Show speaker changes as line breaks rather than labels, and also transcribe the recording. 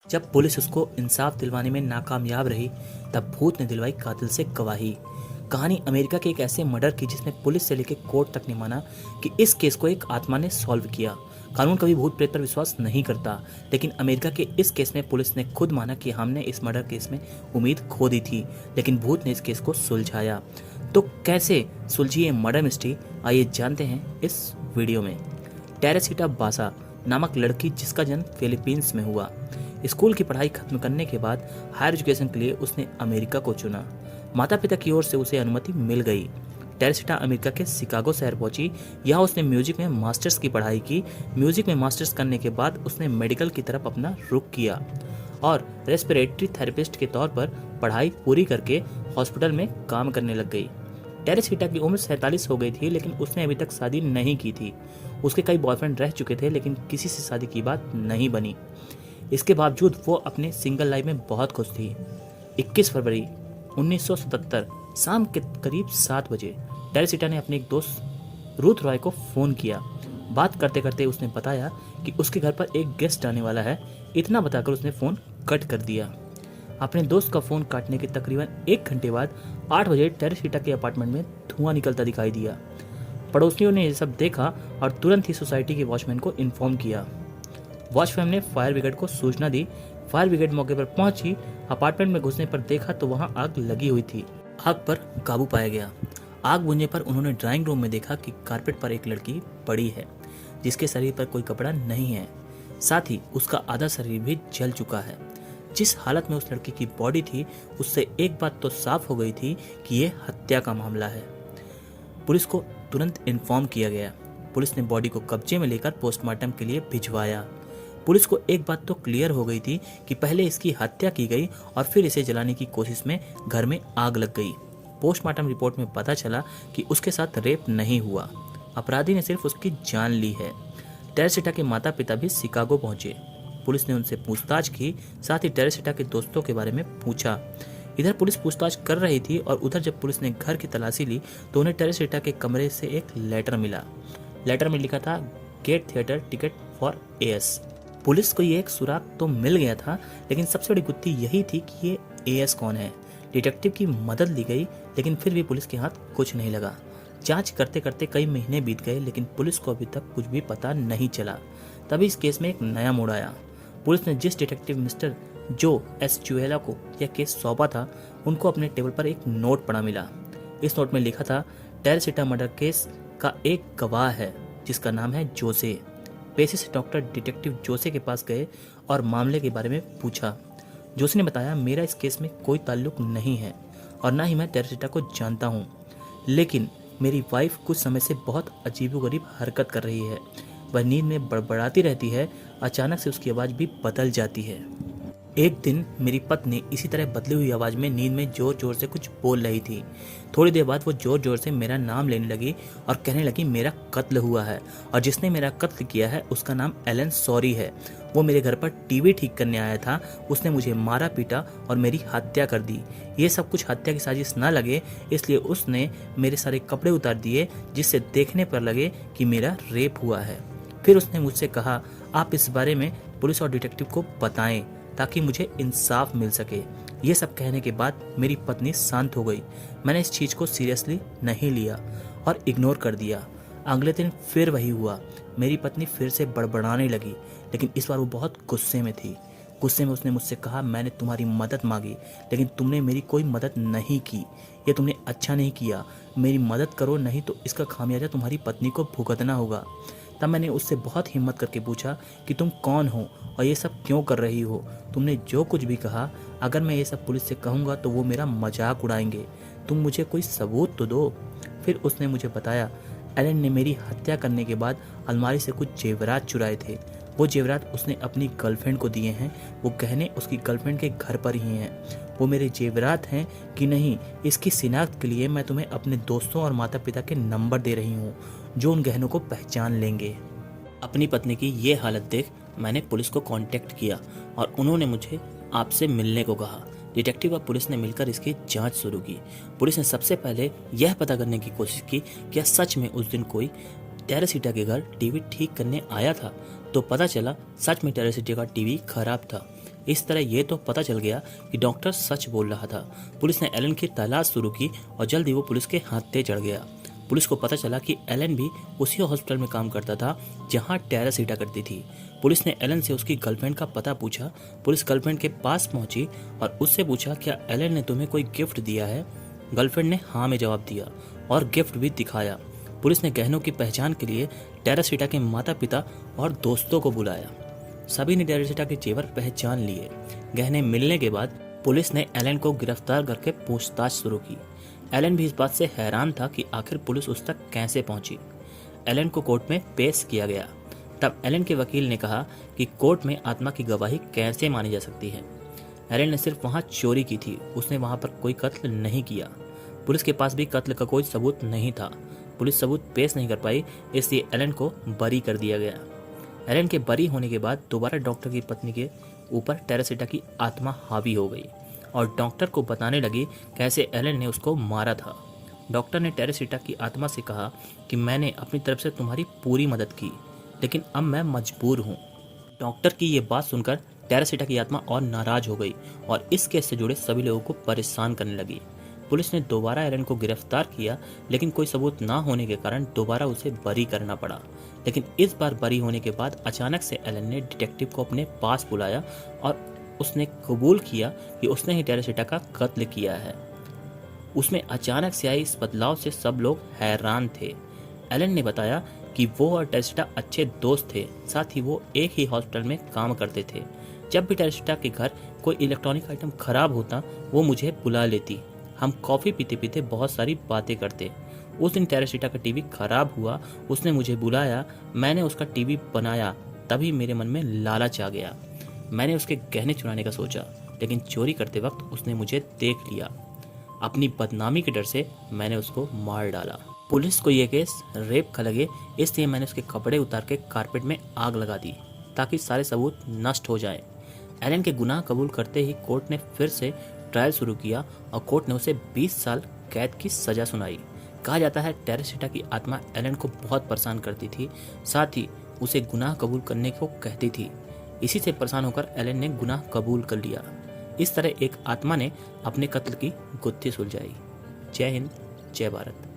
जब पुलिस उसको इंसाफ दिलवाने में नाकामयाब रही, तब भूत ने दिलवाई कातिल से गवाही। कहानी अमेरिका के एक ऐसे मर्डर की जिसमें पुलिस से लेकर कोर्ट तक ने माना कि इस केस को एक आत्मा ने सॉल्व किया। कानून कभी भूत प्रेत पर विश्वास नहीं करता, लेकिन अमेरिका के इस केस में पुलिस ने खुद माना कि हमने इस मर्डर केस में उम्मीद खो दी थी, लेकिन भूत ने इस केस को सुलझाया। तो कैसे सुलझी ये मर्डर मिस्ट्री, आइए जानते हैं इस वीडियो में। टेरेसिटा बासा नामक लड़की, जिसका जन्म फिलीपींस में हुआ, स्कूल की पढ़ाई खत्म करने के बाद हायर एजुकेशन के लिए उसने अमेरिका को चुना। माता पिता की ओर से उसे अनुमति मिल गई। टेरेसिटा अमेरिका के शिकागो शहर पहुंची। यहाँ उसने म्यूजिक में मास्टर्स की पढ़ाई की। म्यूजिक में मास्टर्स करने के बाद उसने मेडिकल की तरफ अपना रुख किया और रेस्पिरेटरी थेरेपिस्ट के तौर पर पढ़ाई पूरी करके हॉस्पिटल में काम करने लग गई। टेरेसिटा की उम्र 47 हो गई थी, लेकिन उसने अभी तक शादी नहीं की थी। उसके कई बॉयफ्रेंड रह चुके थे, लेकिन किसी से शादी की बात नहीं बनी। इसके बावजूद वो अपने सिंगल लाइफ में बहुत खुश थी। 21 फरवरी 1977 शाम के करीब 7 बजे टेरेसिटा ने अपने एक दोस्त रूथ रॉय को फ़ोन किया। बात करते करते उसने बताया कि उसके घर पर एक गेस्ट आने वाला है। इतना बताकर उसने फ़ोन कट कर दिया। अपने दोस्त का फ़ोन काटने के तकरीबन 1 घंटे बाद 8 बजे टेरेसिटा के अपार्टमेंट में धुआं निकलता दिखाई दिया। पड़ोसियों ने ये सब देखा और तुरंत ही सोसाइटी के वॉचमैन को इन्फॉर्म किया। वॉचमैन ने फायर ब्रिगेड को सूचना दी। फायर ब्रिगेड मौके पर पहुंची। अपार्टमेंट में घुसने पर देखा तो वहां आग लगी हुई थी। आग पर काबू पाया गया। आग बुझने पर उन्होंने ड्राइंग रूम में देखा कि कारपेट पर एक लड़की पड़ी है, जिसके शरीर पर कोई कपड़ा नहीं है। साथ ही उसका आधा शरीर भी जल चुका है। जिस हालत में उस लड़की की बॉडी थी, उससे एक बात तो साफ हो गई थी कि यह हत्या का मामला है। पुलिस को तुरंत इन्फॉर्म किया गया। पुलिस ने बॉडी को कब्जे में लेकर पोस्टमार्टम के लिए भिजवाया। पुलिस को एक बात तो क्लियर हो गई थी कि पहले इसकी हत्या की गई और फिर इसे जलाने की कोशिश में घर में आग लग गई। पोस्टमार्टम रिपोर्ट में पता चला कि उसके साथ रेप नहीं हुआ, अपराधी ने सिर्फ उसकी जान ली है। टेरेसिटा के माता पिता भी शिकागो पहुंचे। पुलिस ने उनसे पूछताछ की, साथ ही टेरेसिटा के दोस्तों के बारे में पूछा। इधर पुलिस पूछताछ कर रही थी और उधर जब पुलिस ने घर की तलाशी ली तो उन्हें टेरेसिटा के कमरे से एक लेटर मिला। लेटर में लिखा था, get theatre ticket for AS. Police को ये एक सुराग तो मिल गया था, लेकिन सबसे बड़ी गुत्थी यही थी कि ये एएस कौन है। डिटेक्टिव की मदद ली गई, लेकिन फिर भी पुलिस के हाथ कुछ नहीं लगा। जांच करते करते कई महीने बीत गए, लेकिन पुलिस को अभी तक कुछ भी पता नहीं चला। तभी इस केस में एक नया मोड़ आया। पुलिस ने जिस डिटेक्टिव मिस्टर जो एस्चुएला को यह केस सौंपा था, उनको अपने टेबल पर एक नोट पड़ा मिला। इस नोट में लिखा था, टेरेसिटा मर्डर केस का एक गवाह है जिसका नाम है जोसे। पेशे से डॉक्टर डिटेक्टिव जोसे के पास गए और मामले के बारे में पूछा। जोसे ने बताया, मेरा इस केस में कोई ताल्लुक नहीं है और ना ही मैं टेरेसिटा को जानता हूँ, लेकिन मेरी वाइफ कुछ समय से बहुत अजीबोगरीब हरकत कर रही है। वह नींद में बड़बड़ाती रहती है, अचानक से उसकी आवाज़ भी बदल जाती है। एक दिन मेरी पत्नी इसी तरह बदली हुई आवाज़ में नींद में जोर जोर से कुछ बोल रही थी। थोड़ी देर बाद वो जोर जोर से मेरा नाम लेने लगी और कहने लगी, मेरा कत्ल हुआ है और जिसने मेरा कत्ल किया है उसका नाम एलन सॉरी है। वो मेरे घर पर टीवी ठीक करने आया था। उसने मुझे मारा पीटा और मेरी हत्या कर दी। ये सब कुछ हत्या की साजिश ना लगे, इसलिए उसने मेरे सारे कपड़े उतार दिए, जिससे देखने पर लगे कि मेरा रेप हुआ है। फिर उसने मुझसे कहा, आप इस बारे में पुलिस और डिटेक्टिव को बताएं ताकि मुझे इंसाफ मिल सके। ये सब कहने के बाद मेरी पत्नी शांत हो गई। मैंने इस चीज़ को सीरियसली नहीं लिया और इग्नोर कर दिया। अगले दिन फिर वही हुआ। मेरी पत्नी फिर से बड़बड़ाने लगी, लेकिन इस बार वो बहुत गुस्से में थी। गुस्से में उसने मुझसे कहा, मैंने तुम्हारी मदद मांगी, लेकिन तुमने मेरी कोई मदद नहीं की। ये तुमने अच्छा नहीं किया। मेरी मदद करो, नहीं तो इसका खामियाजा तुम्हारी पत्नी को भुगतना होगा। तब मैंने उससे बहुत हिम्मत करके पूछा कि तुम कौन हो और ये सब क्यों कर रही हो। तुमने जो कुछ भी कहा, अगर मैं ये सब पुलिस से कहूँगा तो वो मेरा मजाक उड़ाएंगे। तुम मुझे कोई सबूत तो दो। फिर उसने मुझे बताया, एलन ने मेरी हत्या करने के बाद अलमारी से कुछ जेवरात चुराए थे। वो जेवरात उसने अपनी गर्लफ्रेंड को दिए हैं। वो गहने उसकी गर्लफ्रेंड के घर पर ही हैं। वो मेरे जेवरात हैं कि नहीं, इसकी शिनाख्त के लिए मैं तुम्हें अपने दोस्तों और माता पिता के नंबर दे रही हूँ, जो उन गहनों को पहचान लेंगे। अपनी पत्नी की ये हालत देख मैंने पुलिस को कांटेक्ट किया और उन्होंने मुझे आपसे मिलने को कहा। डिटेक्टिव और पुलिस ने मिलकर इसकी जांच शुरू की। पुलिस ने सबसे पहले यह पता करने की कोशिश की कि क्या सच में उस दिन कोई टेरेसिटा के घर टीवी ठीक करने आया था। तो पता चला सच में टेरेसिटा का टीवी खराब था। इस तरह ये तो पता चल गया कि डॉक्टर सच बोल रहा था। पुलिस ने एलन की तलाश शुरू की और जल्द ही वो पुलिस के हाथे चढ़ गया। पुलिस को पता चला कि एलन भी उसी हॉस्पिटल में काम करता था जहां टेरेसीटा करती थी। पुलिस ने एलन से उसकी गर्लफ्रेंड का पता पूछा। पुलिस गर्लफ्रेंड के पास पहुंची और उससे पूछा, क्या एलन ने तुम्हें कोई गिफ्ट दिया है? गर्लफ्रेंड ने हाँ में जवाब दिया और गिफ्ट भी दिखाया। पुलिस ने गहनों की पहचान के लिए टेरेसीटा के माता पिता और दोस्तों को बुलाया। सभी ने टेरेसीटा के जेवर पहचान लिए। गहने मिलने के बाद पुलिस ने एलन को गिरफ्तार करके पूछताछ शुरू की। एलन भी इस बात से हैरान था कि आखिर पुलिस उस तक कैसे पहुंची। एलन को कोर्ट में पेश किया गया। तब एलन के वकील ने कहा कि कोर्ट में आत्मा की गवाही कैसे मानी जा सकती है। एलन ने सिर्फ वहां चोरी की थी, उसने वहां पर कोई कत्ल नहीं किया। पुलिस के पास भी कत्ल का कोई सबूत नहीं था। पुलिस सबूत पेश नहीं कर पाई, इसलिए एलन को बरी कर दिया गया। एलन के बरी होने के बाद दोबारा डॉक्टर की पत्नी के ऊपर टेरेसीटा की आत्मा हावी हो गई और डॉक्टर को बताने लगी कैसे एलन ने उसको मारा था। डॉक्टर ने टेरेसीटा की आत्मा से कहा कि मैंने अपनी तरफ से तुम्हारी पूरी मदद की, लेकिन अब मैं मजबूर हूँ। डॉक्टर की ये बात सुनकर टेरेसीटा की आत्मा और नाराज हो गई और इस केस से जुड़े सभी लोगों को परेशान करने लगी। पुलिस ने दोबारा एलन को गिरफ्तार किया, लेकिन कोई सबूत ना होने के कारण दोबारा उसे बरी करना पड़ा। लेकिन इस बार बरी होने के बाद अचानक से एलन ने डिटेक्टिव को अपने पास बुलाया और उसने कबूल किया कि उसने ही टेरेसीटा का कत्ल किया है। उसमें अचानक से आई इस बदलाव से सब लोग हैरान थे। एलन ने बताया कि वो और टेरेसीटा अच्छे दोस्त थे, साथ ही वो एक ही हॉस्पिटल में काम करते थे। जब भी टेरेसीटा के घर कोई इलेक्ट्रॉनिक आइटम खराब होता, वो मुझे बुला लेती। हम कॉफ़ी पीते पीते बहुत सारी बातें करते। उस दिन टेरेसीटा का टीवी खराब हुआ, उसने मुझे बुलाया, मैंने उसका टीवी बनाया। तभी मेरे मन में लालच आ गया। मैंने उसके गहने चुराने का सोचा, लेकिन चोरी करते वक्त उसने मुझे देख लिया। अपनी बदनामी के डर से मैंने उसको मार डाला। पुलिस को यह केस रेप का लगे, इसलिए मैंने उसके कपड़े उतार के कारपेट में आग लगा दी ताकि सारे सबूत नष्ट हो जाएं। एलन के गुनाह कबूल करते ही कोर्ट ने फिर से ट्रायल शुरू किया और कोर्ट ने उसे 20 साल कैद की सजा सुनाई। कहा जाता है टेरेसीटा की आत्मा एलन को बहुत परेशान करती थी, साथ ही उसे गुनाह कबूल करने को कहती थी। इसी से परेशान होकर एलन ने गुनाह कबूल कर लिया। इस तरह एक आत्मा ने अपने कत्ल की गुत्थी सुलझाई। जय हिंद, जय भारत।